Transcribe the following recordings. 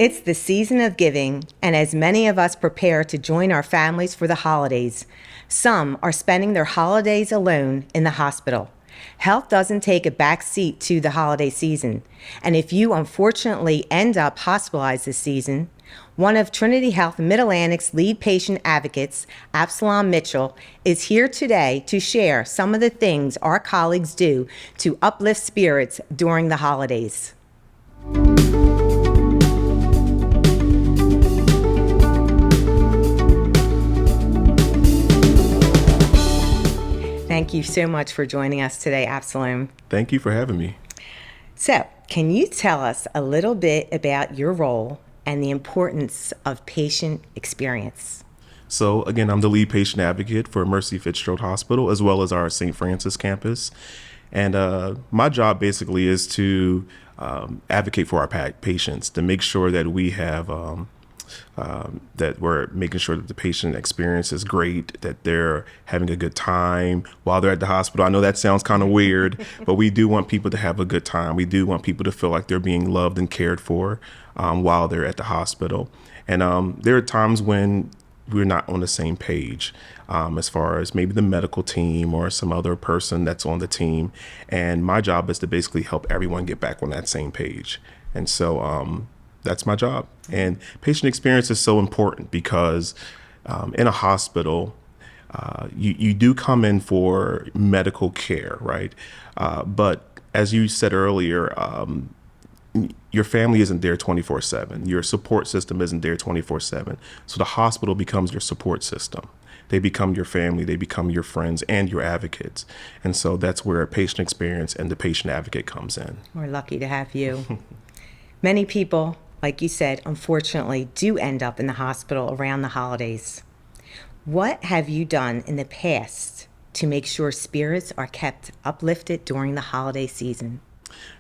It's the season of giving, and as many of us prepare to join our families for the holidays, some are spending their holidays alone in the hospital. Health doesn't take a back seat to the holiday season, and if you unfortunately end up hospitalized this season, one of Trinity Health Mid-Atlantic's lead patient advocates, Absalom Mitchell, is here today to share some of the things our colleagues do to uplift spirits during the holidays. Thank you so much for joining us today, Absalom. Thank you for having me. So, can you tell us a little bit about your role and the importance of patient experience? So again, I'm the lead patient advocate for Mercy Fitzgerald Hospital, as well as our St. Francis campus. And my job basically is to advocate for our patients, to make sure that we have that we're making sure that the patient experience is great, that they're having a good time while they're at the hospital. I know that sounds kind of weird, but we do want people to have a good time. We do want people to feel like they're being loved and cared for while they're at the hospital. And there are times when we're not on the same page as far as maybe the medical team or some other person that's on the team. And my job is to basically help everyone get back on that same page. And so that's my job. And patient experience is so important because in a hospital, you do come in for medical care, right? But as you said earlier, your family isn't there 24/7. Your support system isn't there 24/7. So the hospital becomes your support system. They become your family, they become your friends and your advocates. And so that's where patient experience and the patient advocate comes in. We're lucky to have you. Many people, like you said, unfortunately do end up in the hospital around the holidays. What have you done in the past to make sure spirits are kept uplifted during the holiday season?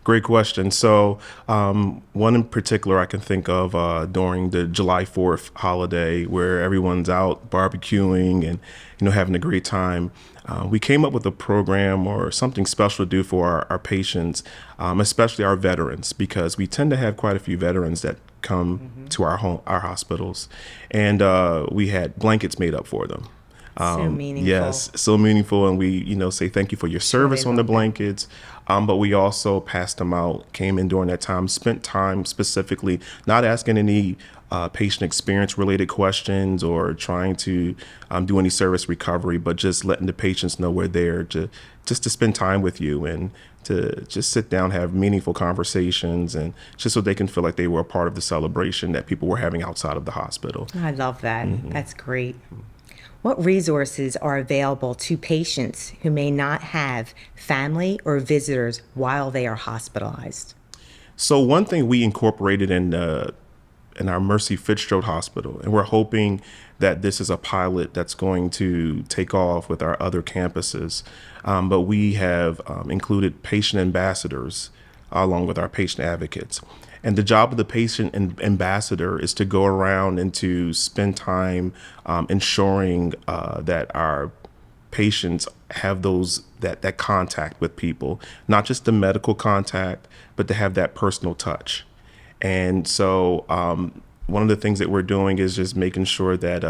Great question. So one in particular I can think of during the July 4th holiday, where everyone's out barbecuing and having a great time. We came up with a program or something special to do for our patients, especially our veterans, because we tend to have quite a few veterans that come to our hospitals, and we had blankets made up for them. So meaningful. Yes, so meaningful. And we, say thank you for your service on the blankets. But we also passed them out, came in during that time, spent time specifically not asking any patient experience related questions or trying to do any service recovery, but just letting the patients know we're there just to spend time with you and to just sit down, have meaningful conversations, and just so they can feel like they were a part of the celebration that people were having outside of the hospital. I love that. That's great. What resources are available to patients who may not have family or visitors while they are hospitalized? So one thing we incorporated in our Mercy Fitzgerald Hospital, and we're hoping that this is a pilot that's going to take off with our other campuses, but we have included patient ambassadors along with our patient advocates. And the job of the patient ambassador is to go around and to spend time ensuring that our patients have that contact with people, not just the medical contact, but to have that personal touch. And so one of the things that we're doing is just making sure that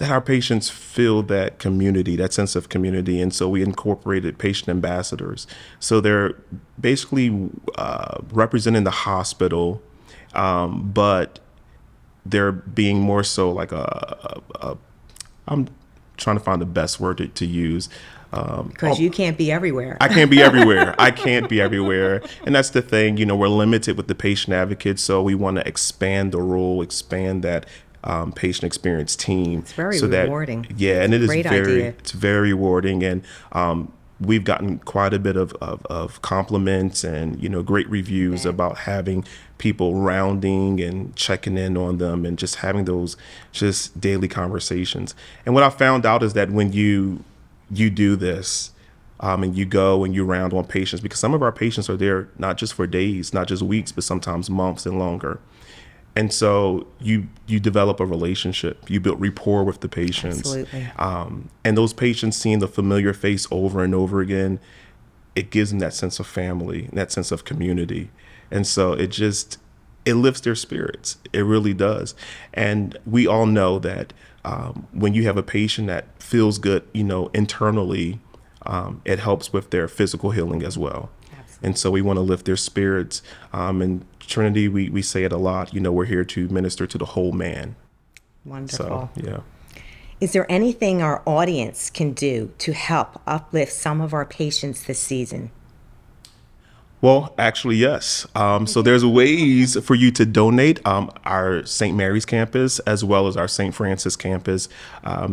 our patients feel that community, that sense of community. And so we incorporated patient ambassadors. So they're basically representing the hospital, but they're being more so like I'm trying to find the best word to use. Because you can't be everywhere. I can't be everywhere. I can't be everywhere. And that's the thing, we're limited with the patient advocates. So we want to expand the role, expand that patient experience team. It's very rewarding. And it is idea. It's very rewarding. And we've gotten quite a bit of compliments and, great reviews about having people rounding and checking in on them and just having those just daily conversations. And what I found out is that when you do this and you go and you round on patients, because some of our patients are there not just for days, not just weeks, but sometimes months and longer. And so you develop a relationship, you build rapport with the patients. Absolutely. And those patients seeing the familiar face over and over again, it gives them that sense of family, that sense of community. And so it lifts their spirits. It really does. And we all know that when you have a patient that feels good, internally, it helps with their physical healing as well. Absolutely. And so we want to lift their spirits. And Trinity, we say it a lot, we're here to minister to the whole man. Wonderful. So, yeah. Is there anything our audience can do to help uplift some of our patients this season? Well, actually, yes. So there's ways for you to donate. Our St. Mary's campus, as well as our St. Francis campus,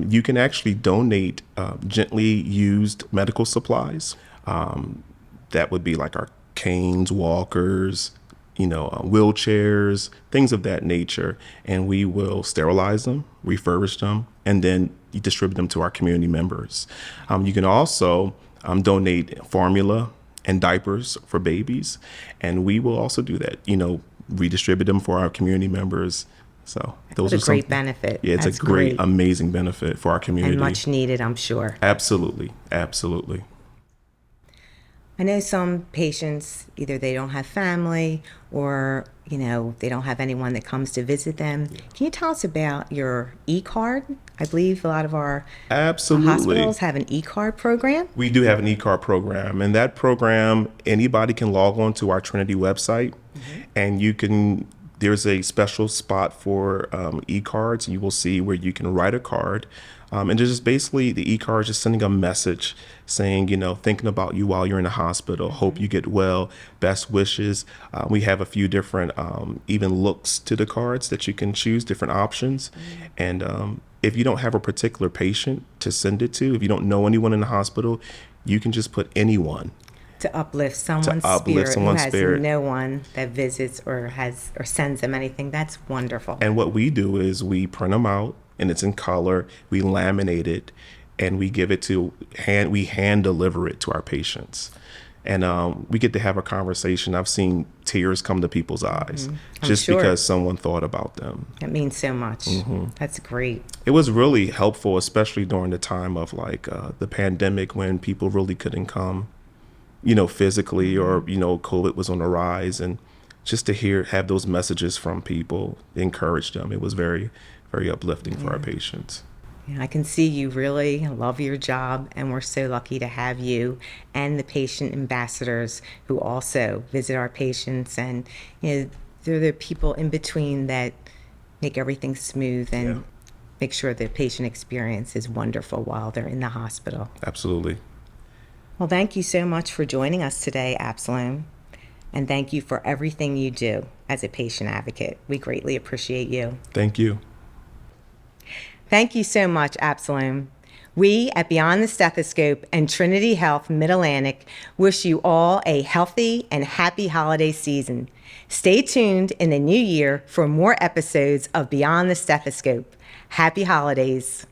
you can actually donate gently used medical supplies. That would be like our canes, walkers, wheelchairs, things of that nature. And we will sterilize them, refurbish them, and then you distribute them to our community members. You can also donate formula and diapers for babies, and we will also do that. Redistribute them for our community members. So those What a are great some, benefit. Yeah, it's That's a great, great. amazing benefit for our community. And much needed, I'm sure. Absolutely, absolutely. I know some patients, either they don't have family or, they don't have anyone that comes to visit them. Can you tell us about your e-card? I believe a lot of our Absolutely. hospitals have an e-card program. We do have an e-card program, and that program, anybody can log on to our Trinity website, and there's a special spot for e-cards. You will see where you can write a card. And just basically the e-card is just sending a message saying, thinking about you while you're in the hospital. Hope you get well. Best wishes. We have a few different even looks to the cards that you can choose, different options. And if you don't have a particular patient to send it to, if you don't know anyone in the hospital, you can just put anyone. To uplift someone's spirit who has no one that visits or sends them anything. That's wonderful. And what we do is we print them out, and it's in color. We laminate it, and we give it we hand deliver it to our patients. And we get to have a conversation. I've seen tears come to people's eyes just because someone thought about them. That means so much. That's great. It was really helpful, especially during the time of the pandemic when people really couldn't come, physically, or, COVID was on the rise. And just to have those messages from people, encourage them. It was very, very uplifting for our patients. I can see you really love your job, and we're so lucky to have you and the patient ambassadors who also visit our patients. And they're the people in between that make everything smooth and make sure the patient experience is wonderful while they're in the hospital. Absolutely. Well, thank you so much for joining us today, Absalom. And thank you for everything you do as a patient advocate. We greatly appreciate you. Thank you. Thank you so much, Absalom. We at Beyond the Stethoscope and Trinity Health Mid-Atlantic wish you all a healthy and happy holiday season. Stay tuned in the new year for more episodes of Beyond the Stethoscope. Happy holidays.